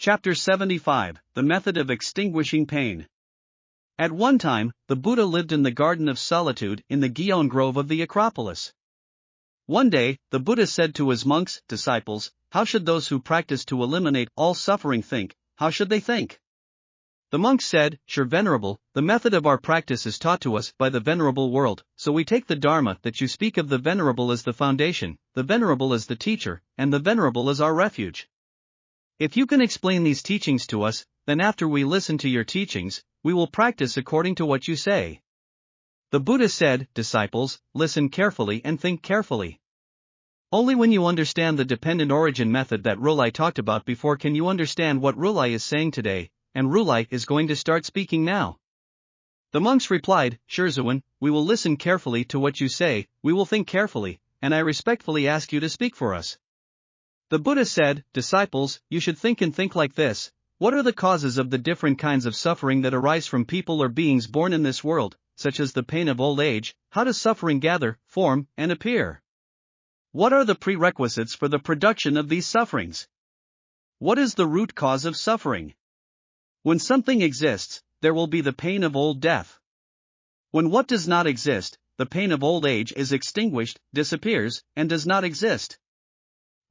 Chapter 75, The Method of Extinguishing Pain. At one time, the Buddha lived in the Garden of Solitude in the Gion Grove of the Acropolis. One day, the Buddha said to his monks, disciples, "How should those who practice to eliminate all suffering think? How should they think?" The monks said, "Sure, Venerable, the method of our practice is taught to us by the Venerable World, so we take the Dharma that you speak of, the Venerable as the foundation, the Venerable as the teacher, and the Venerable as our refuge. If you can explain these teachings to us, then after we listen to your teachings, we will practice according to what you say." The Buddha said, "Disciples, listen carefully and think carefully. Only when you understand the dependent origin method that Rulai talked about before can you understand what Rulai is saying today, and Rulai is going to start speaking now." The monks replied, "Sure, Zuan, we will listen carefully to what you say, we will think carefully, and I respectfully ask you to speak for us." The Buddha said, "Disciples, you should think and think like this. What are the causes of the different kinds of suffering that arise from people or beings born in this world, such as the pain of old age? How does suffering gather, form, and appear? What are the prerequisites for the production of these sufferings? What is the root cause of suffering? When something exists, there will be the pain of old death. When what does not exist, the pain of old age is extinguished, disappears, and does not exist.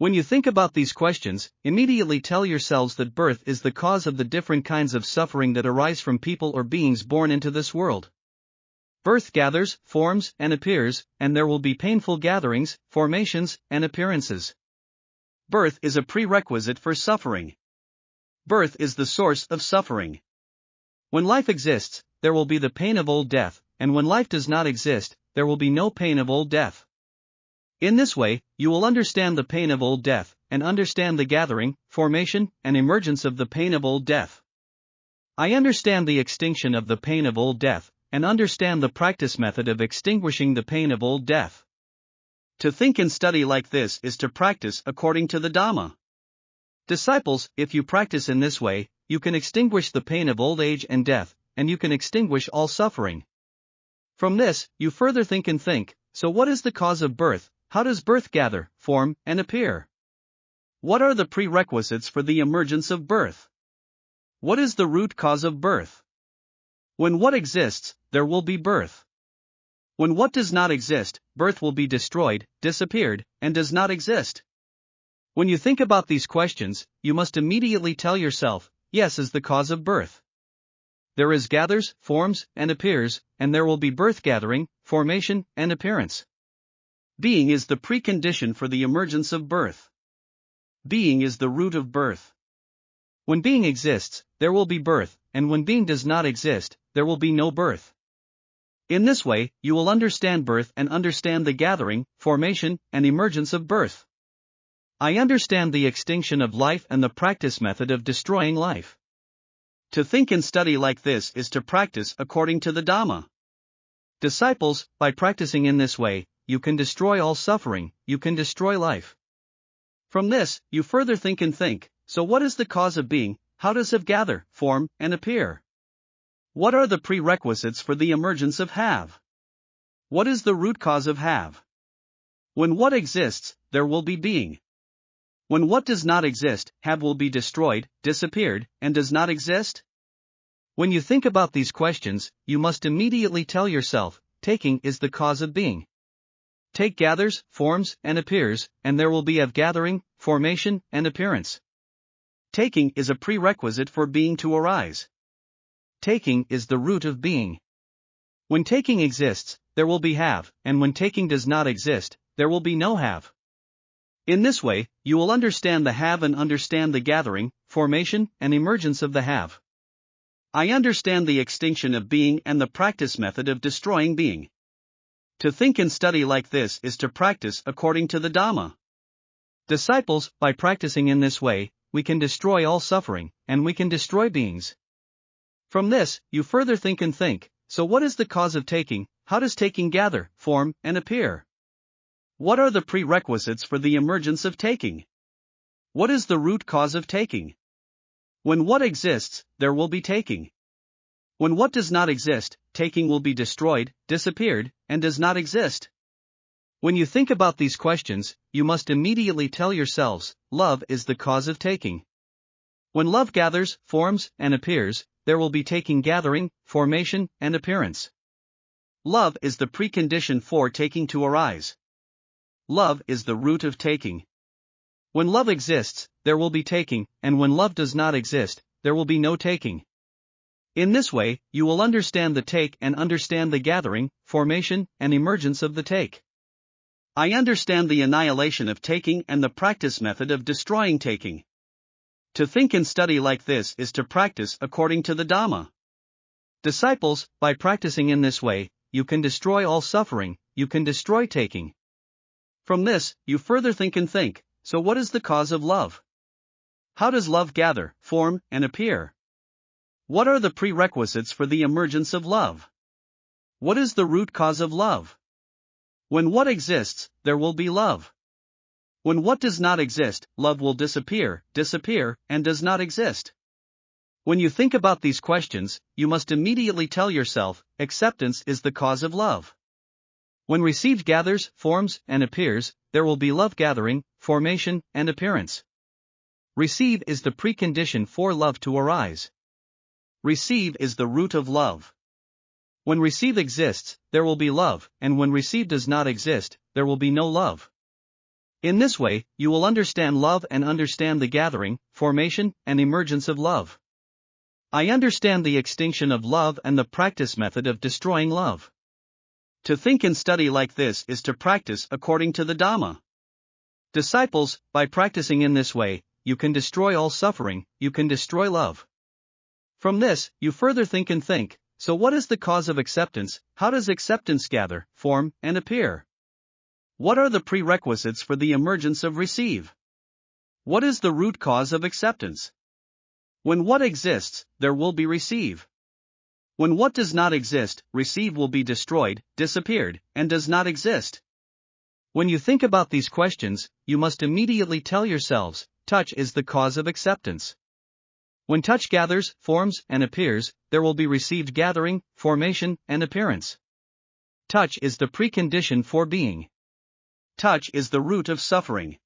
When you think about these questions, immediately tell yourselves that birth is the cause of the different kinds of suffering that arise from people or beings born into this world. Birth gathers, forms, and appears, and there will be painful gatherings, formations, and appearances. Birth is a prerequisite for suffering. Birth is the source of suffering. When life exists, there will be the pain of old death, and when life does not exist, there will be no pain of old death. In this way, you will understand the pain of old death, and understand the gathering, formation, and emergence of the pain of old death. I understand the extinction of the pain of old death, and understand the practice method of extinguishing the pain of old death. To think and study like this is to practice according to the Dhamma. Disciples, if you practice in this way, you can extinguish the pain of old age and death, and you can extinguish all suffering. From this, you further think and think, so what is the cause of birth? How does birth gather, form, and appear? What are the prerequisites for the emergence of birth? What is the root cause of birth? When what exists, there will be birth. When what does not exist, birth will be destroyed, disappeared, and does not exist. When you think about these questions, you must immediately tell yourself, yes is the cause of birth. There is gathers, forms, and appears, and there will be birth gathering, formation, and appearance. Being is the precondition for the emergence of birth. Being is the root of birth. When being exists, there will be birth, and when being does not exist, there will be no birth. In this way, you will understand birth and understand the gathering, formation, and emergence of birth. I understand the extinction of life and the practice method of destroying life. To think and study like this is to practice according to the Dhamma. Disciples, by practicing in this way, you can destroy all suffering, you can destroy life. From this, you further think and think, so what is the cause of being? How does it gather, form, and appear? What are the prerequisites for the emergence of have? What is the root cause of have? When what exists, there will be being. When what does not exist, have will be destroyed, disappeared, and does not exist? When you think about these questions, you must immediately tell yourself, taking is the cause of being. Take gathers, forms, and appears, and there will be of gathering, formation, and appearance. Taking is a prerequisite for being to arise. Taking is the root of being. When taking exists, there will be have, and when taking does not exist, there will be no have. In this way, you will understand the have and understand the gathering, formation, and emergence of the have. I understand the extinction of being and the practice method of destroying being. To think and study like this is to practice according to the Dhamma. Disciples, by practicing in this way, we can destroy all suffering, and we can destroy beings. From this, you further think and think, so what is the cause of taking? How does taking gather, form, and appear? What are the prerequisites for the emergence of taking? What is the root cause of taking? When what exists, there will be taking. When what does not exist, taking will be destroyed, disappeared, and does not exist. When you think about these questions, you must immediately tell yourselves, love is the cause of taking. When love gathers, forms, and appears, there will be taking, gathering, formation, and appearance. Love is the precondition for taking to arise. Love is the root of taking. When love exists, there will be taking, and when love does not exist, there will be no taking. In this way, you will understand the take and understand the gathering, formation, and emergence of the take. I understand the annihilation of taking and the practice method of destroying taking. To think and study like this is to practice according to the Dhamma. Disciples, by practicing in this way, you can destroy all suffering, you can destroy taking. From this, you further think and think, so what is the cause of love? How does love gather, form, and appear? What are the prerequisites for the emergence of love? What is the root cause of love? When what exists, there will be love. When what does not exist, love will disappear, and does not exist. When you think about these questions, you must immediately tell yourself, acceptance is the cause of love. When received gathers, forms, and appears, there will be love gathering, formation, and appearance. Receive is the precondition for love to arise. Receive is the root of love. When receive exists, there will be love, and when receive does not exist, there will be no love. In this way, you will understand love and understand the gathering, formation, and emergence of love. I understand the extinction of love and the practice method of destroying love. To think and study like this is to practice according to the Dhamma. Disciples, by practicing in this way, you can destroy all suffering, you can destroy love. From this, you further think and think, so what is the cause of acceptance, how does acceptance gather, form, and appear? What are the prerequisites for the emergence of receive? What is the root cause of acceptance? When what exists, there will be receive. When what does not exist, receive will be destroyed, disappeared, and does not exist. When you think about these questions, you must immediately tell yourselves, touch is the cause of acceptance. When touch gathers, forms, and appears, there will be received gathering, formation, and appearance. Touch is the precondition for being. Touch is the root of suffering.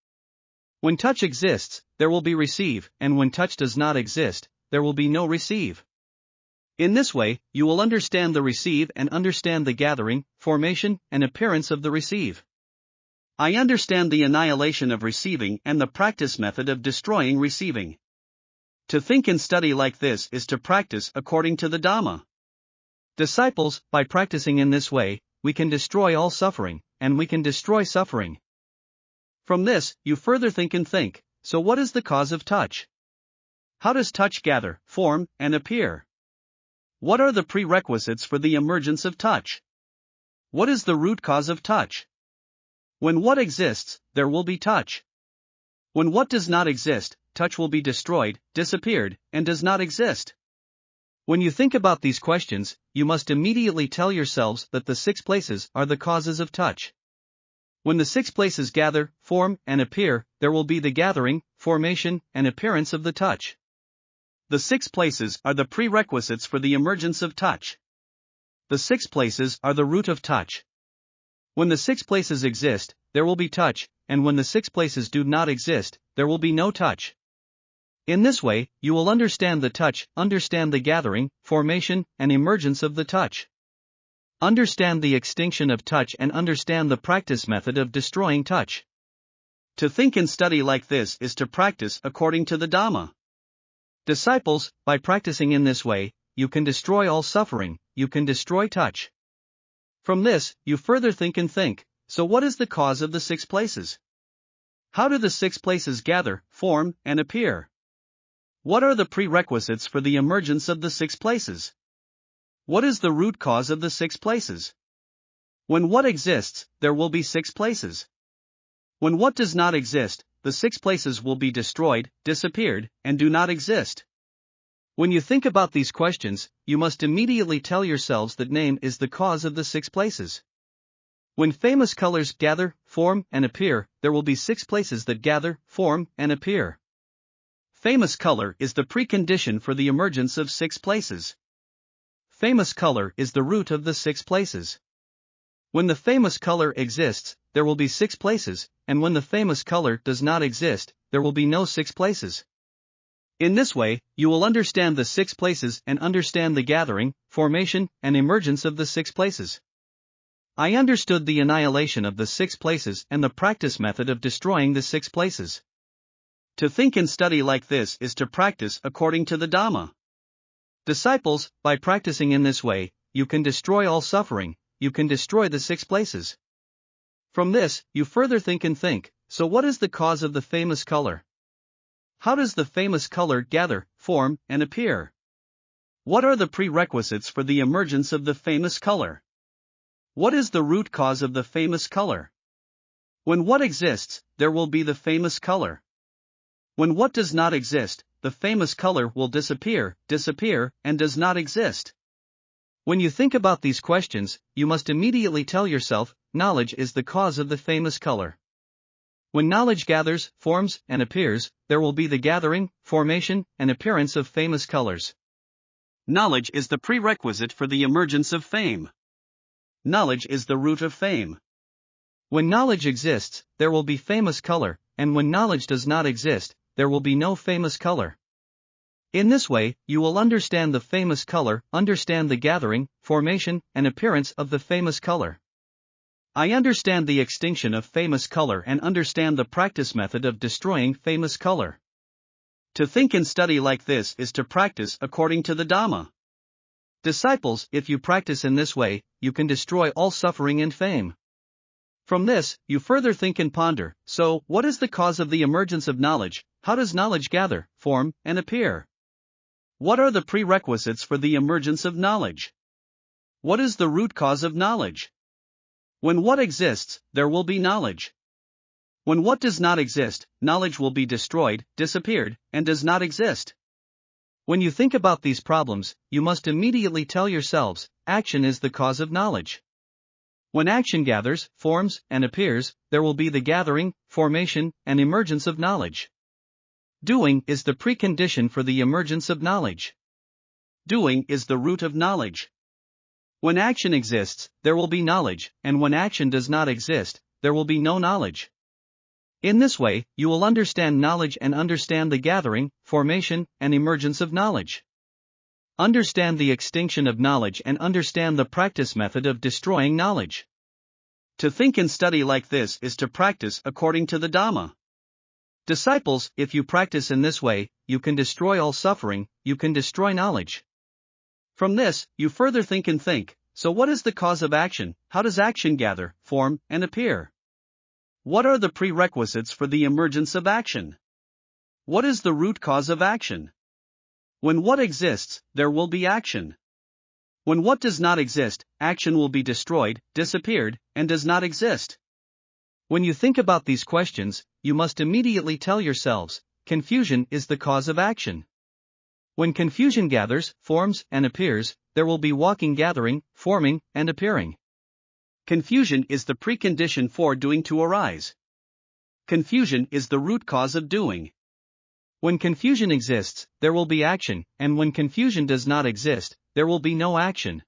When touch exists, there will be receive, and when touch does not exist, there will be no receive. In this way, you will understand the receive and understand the gathering, formation, and appearance of the receive. I understand the annihilation of receiving and the practice method of destroying receiving. To think and study like this is to practice according to the Dhamma. Disciples, by practicing in this way, we can destroy all suffering, and we can destroy suffering. From this, you further think and think, so what is the cause of touch? How does touch gather, form, and appear? What are the prerequisites for the emergence of touch? What is the root cause of touch? When what exists, there will be touch. When what does not exist, touch will be destroyed, disappeared, and does not exist. When you think about these questions, you must immediately tell yourselves that the 6 places are the causes of touch. When the 6 places gather, form, and appear, there will be the gathering, formation, and appearance of the touch. The 6 places are the prerequisites for the emergence of touch. The 6 places are the root of touch. When the 6 places exist, there will be touch, and when the 6 places do not exist, there will be no touch. In this way, you will understand the touch, understand the gathering, formation, and emergence of the touch. Understand the extinction of touch and understand the practice method of destroying touch. To think and study like this is to practice according to the Dhamma. Disciples, by practicing in this way, you can destroy all suffering, you can destroy touch. From this, you further think and think, so what is the cause of the 6 places? How do the 6 places gather, form, and appear? What are the prerequisites for the emergence of the 6 places? What is the root cause of the 6 places? When what exists, there will be 6 places. When what does not exist, the 6 places will be destroyed, disappeared, and do not exist. When you think about these questions, you must immediately tell yourselves that name is the cause of the 6 places. When famous colors gather, form, and appear, there will be 6 places that gather, form, and appear. Famous color is the precondition for the emergence of 6 places. Famous color is the root of the 6 places. When the famous color exists, there will be 6 places, and when the famous color does not exist, there will be no 6 places. In this way, you will understand the 6 places and understand the gathering, formation, and emergence of the 6 places. I understood the annihilation of the 6 places and the practice method of destroying the 6 places. To think and study like this is to practice according to the Dhamma. Disciples, by practicing in this way, you can destroy all suffering, you can destroy the 6 places. From this, you further think and think, so what is the cause of the famous color? How does the famous color gather, form, and appear? What are the prerequisites for the emergence of the famous color? What is the root cause of the famous color? When what exists, there will be the famous color. When what does not exist, the famous color will disappear, and does not exist. When you think about these questions, you must immediately tell yourself, knowledge is the cause of the famous color. When knowledge gathers, forms, and appears, there will be the gathering, formation, and appearance of famous colors. Knowledge is the prerequisite for the emergence of fame. Knowledge is the root of fame. When knowledge exists, there will be famous color, and when knowledge does not exist, there will be no famous color. In this way, you will understand the famous color, understand the gathering, formation, and appearance of the famous color. I understand the extinction of famous color and understand the practice method of destroying famous color. To think and study like this is to practice according to the Dhamma. Disciples, if you practice in this way, you can destroy all suffering and fame. From this, you further think and ponder, so, what is the cause of the emergence of knowledge? How does knowledge gather, form, and appear? What are the prerequisites for the emergence of knowledge? What is the root cause of knowledge? When what exists, there will be knowledge. When what does not exist, knowledge will be destroyed, disappeared, and does not exist. When you think about these problems, you must immediately tell yourselves, action is the cause of knowledge. When action gathers, forms, and appears, there will be the gathering, formation, and emergence of knowledge. Doing is the precondition for the emergence of knowledge. Doing is the root of knowledge. When action exists, there will be knowledge, and when action does not exist, there will be no knowledge. In this way, you will understand knowledge and understand the gathering, formation, and emergence of knowledge. Understand the extinction of knowledge and understand the practice method of destroying knowledge. To think and study like this is to practice according to the Dhamma. Disciples, if you practice in this way, you can destroy all suffering, you can destroy knowledge. From this, you further think and think, so what is the cause of action? How does action gather, form, and appear? What are the prerequisites for the emergence of action? What is the root cause of action? When what exists, there will be action. When what does not exist, action will be destroyed, disappeared, and does not exist. When you think about these questions, you must immediately tell yourselves, confusion is the cause of action. When confusion gathers, forms, and appears, there will be walking, gathering, forming, and appearing. Confusion is the precondition for doing to arise. Confusion is the root cause of doing. When confusion exists, there will be action, and when confusion does not exist, there will be no action.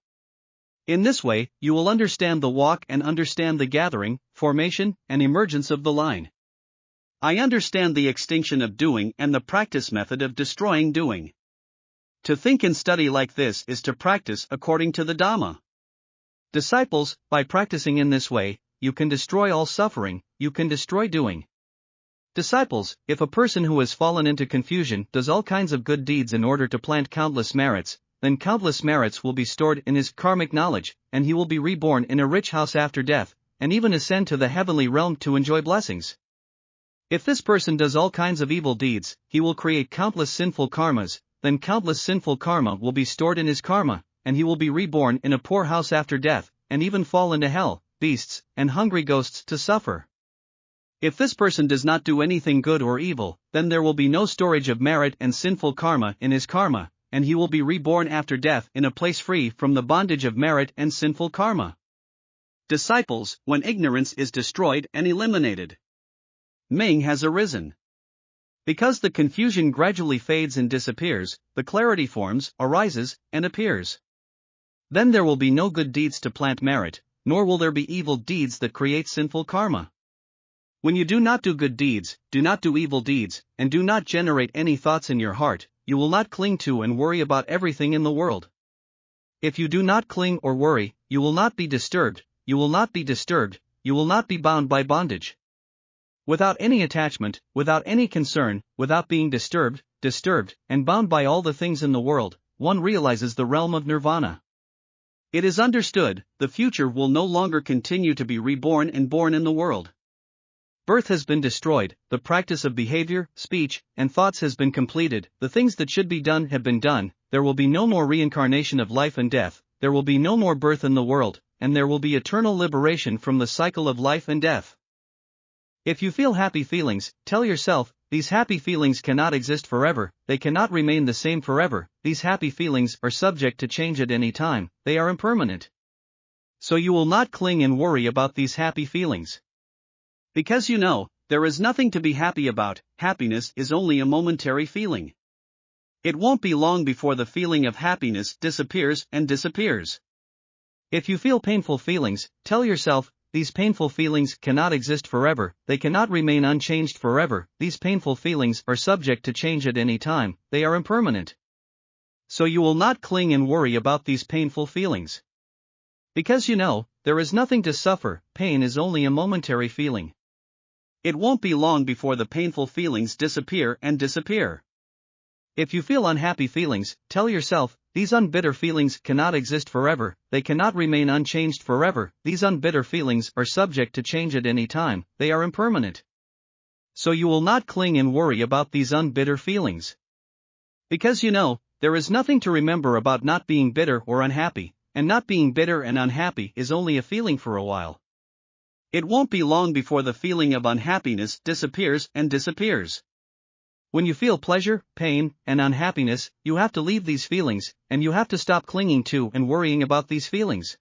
In this way, you will understand the walk and understand the gathering, formation, and emergence of the line. I understand the extinction of doing and the practice method of destroying doing. To think and study like this is to practice according to the Dhamma. Disciples, by practicing in this way, you can destroy all suffering, you can destroy doing. Disciples, if a person who has fallen into confusion does all kinds of good deeds in order to plant countless merits, then countless merits will be stored in his karmic knowledge, and he will be reborn in a rich house after death, and even ascend to the heavenly realm to enjoy blessings. If this person does all kinds of evil deeds, he will create countless sinful karmas, then countless sinful karma will be stored in his karma, and he will be reborn in a poor house after death, and even fall into hell, beasts, and hungry ghosts to suffer. If this person does not do anything good or evil, then there will be no storage of merit and sinful karma in his karma, and he will be reborn after death in a place free from the bondage of merit and sinful karma. Disciples, when ignorance is destroyed and eliminated, Ming has arisen. Because the confusion gradually fades and disappears, the clarity forms, arises, and appears. Then there will be no good deeds to plant merit, nor will there be evil deeds that create sinful karma. When you do not do good deeds, do not do evil deeds, and do not generate any thoughts in your heart, you will not cling to and worry about everything in the world. If you do not cling or worry, you will not be disturbed, you will not be disturbed, you will not be bound by bondage. Without any attachment, without any concern, without being disturbed, and bound by all the things in the world, one realizes the realm of nirvana. It is understood, the future will no longer continue to be reborn and born in the world. Birth has been destroyed, the practice of behavior, speech, and thoughts has been completed, the things that should be done have been done, there will be no more reincarnation of life and death, there will be no more birth in the world, and there will be eternal liberation from the cycle of life and death. If you feel happy feelings, tell yourself, these happy feelings cannot exist forever, they cannot remain the same forever, these happy feelings are subject to change at any time, they are impermanent. So you will not cling and worry about these happy feelings. Because you know, there is nothing to be happy about, happiness is only a momentary feeling. It won't be long before the feeling of happiness disappears and disappears. If you feel painful feelings, tell yourself, these painful feelings cannot exist forever, they cannot remain unchanged forever, these painful feelings are subject to change at any time, they are impermanent. So you will not cling and worry about these painful feelings. Because you know, there is nothing to suffer, pain is only a momentary feeling. It won't be long before the painful feelings disappear and disappear. If you feel unhappy feelings, tell yourself, these unbitter feelings cannot exist forever, they cannot remain unchanged forever, these unbitter feelings are subject to change at any time, they are impermanent. So you will not cling and worry about these unbitter feelings. Because you know, there is nothing to remember about not being bitter or unhappy, and not being bitter and unhappy is only a feeling for a while. It won't be long before the feeling of unhappiness disappears and disappears. When you feel pleasure, pain, and unhappiness, you have to leave these feelings, and you have to stop clinging to and worrying about these feelings.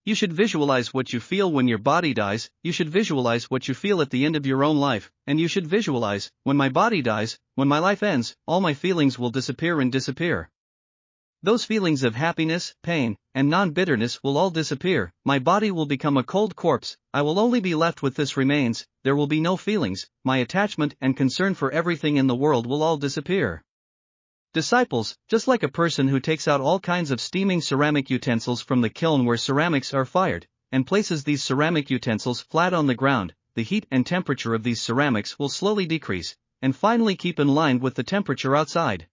You should visualize what you feel when your body dies, you should visualize what you feel at the end of your own life, and you should visualize, when my body dies, when my life ends, all my feelings will disappear and disappear. Those feelings of happiness, pain, and non-bitterness will all disappear, my body will become a cold corpse, I will only be left with this remains, there will be no feelings, my attachment and concern for everything in the world will all disappear. Disciples, just like a person who takes out all kinds of steaming ceramic utensils from the kiln where ceramics are fired, and places these ceramic utensils flat on the ground, the heat and temperature of these ceramics will slowly decrease, and finally keep in line with the temperature outside.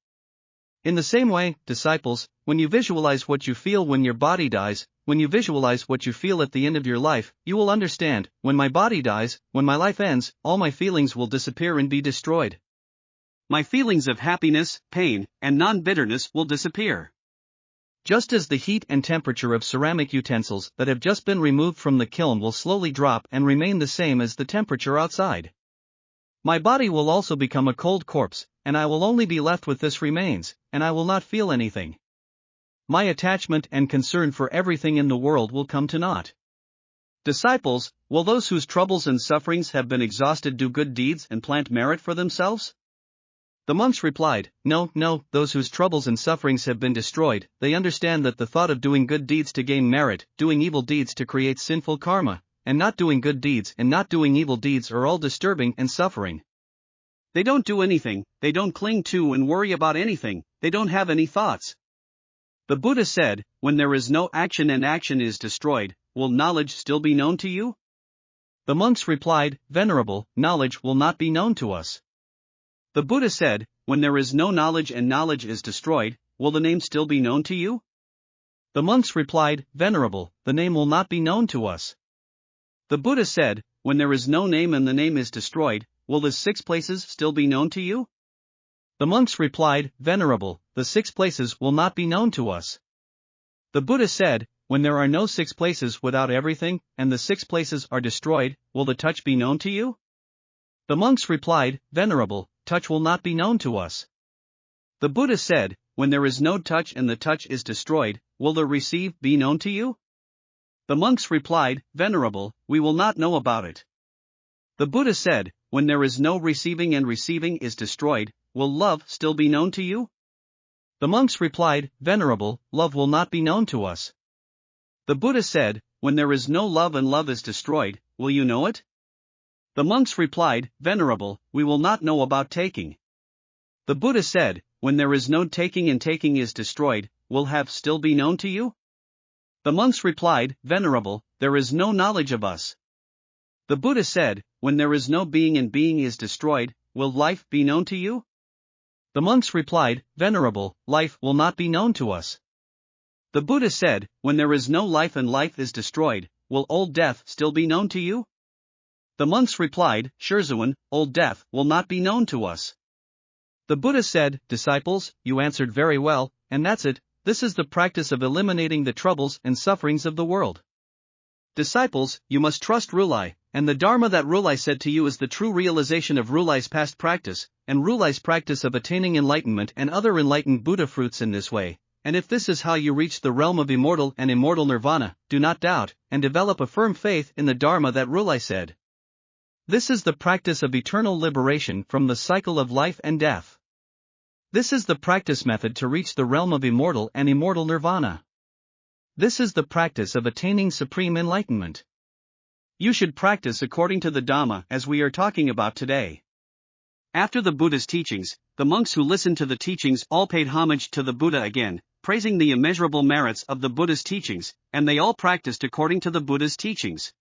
In the same way, disciples, when you visualize what you feel when your body dies, when you visualize what you feel at the end of your life, you will understand, when my body dies, when my life ends, all my feelings will disappear and be destroyed. My feelings of happiness, pain, and non-bitterness will disappear. Just as the heat and temperature of ceramic utensils that have just been removed from the kiln will slowly drop and remain the same as the temperature outside. My body will also become a cold corpse, and I will only be left with this remains, and I will not feel anything. My attachment and concern for everything in the world will come to naught. Disciples, will those whose troubles and sufferings have been exhausted do good deeds and plant merit for themselves? The monks replied, No, those whose troubles and sufferings have been destroyed, they understand that the thought of doing good deeds to gain merit, doing evil deeds to create sinful karma, and not doing good deeds and not doing evil deeds are all disturbing and suffering. They don't do anything, they don't cling to and worry about anything, they don't have any thoughts. The Buddha said, when there is no action and action is destroyed, will knowledge still be known to you? The monks replied, Venerable, knowledge will not be known to us. The Buddha said, when there is no knowledge and knowledge is destroyed, will the name still be known to you? The monks replied, Venerable, the name will not be known to us. The Buddha said, when there is no name and the name is destroyed, will the 6 places still be known to you? The monks replied, Venerable, the 6 places will not be known to us. The Buddha said, when there are no 6 places without everything, and the 6 places are destroyed, will the touch be known to you? The monks replied, Venerable, touch will not be known to us. The Buddha said, when there is no touch and the touch is destroyed, will the receive be known to you? The monks replied, Venerable, we will not know about it. The Buddha said, when there is no receiving and receiving is destroyed, will love still be known to you? The monks replied, Venerable, love will not be known to us. The Buddha said, when there is no love and love is destroyed, will you know it? The monks replied, Venerable, we will not know about taking. The Buddha said, when there is no taking and taking is destroyed, will have still be known to you? The monks replied, Venerable, there is no knowledge of us. The Buddha said, when there is no being and being is destroyed, will life be known to you? The monks replied, Venerable, life will not be known to us. The Buddha said, when there is no life and life is destroyed, will old death still be known to you? The monks replied, Sherzuan, old death will not be known to us. The Buddha said, Disciples, you answered very well, and that's it, this is the practice of eliminating the troubles and sufferings of the world. Disciples, you must trust Rulai, and the Dharma that Rulai said to you is the true realization of Rulai's past practice, and Rulai's practice of attaining enlightenment and other enlightened Buddha fruits in this way, and if this is how you reach the realm of immortal and immortal nirvana, do not doubt, and develop a firm faith in the Dharma that Rulai said. This is the practice of eternal liberation from the cycle of life and death. This is the practice method to reach the realm of immortal and immortal nirvana. This is the practice of attaining supreme enlightenment. You should practice according to the Dhamma as we are talking about today. After the Buddha's teachings, the monks who listened to the teachings all paid homage to the Buddha again, praising the immeasurable merits of the Buddha's teachings, and they all practiced according to the Buddha's teachings.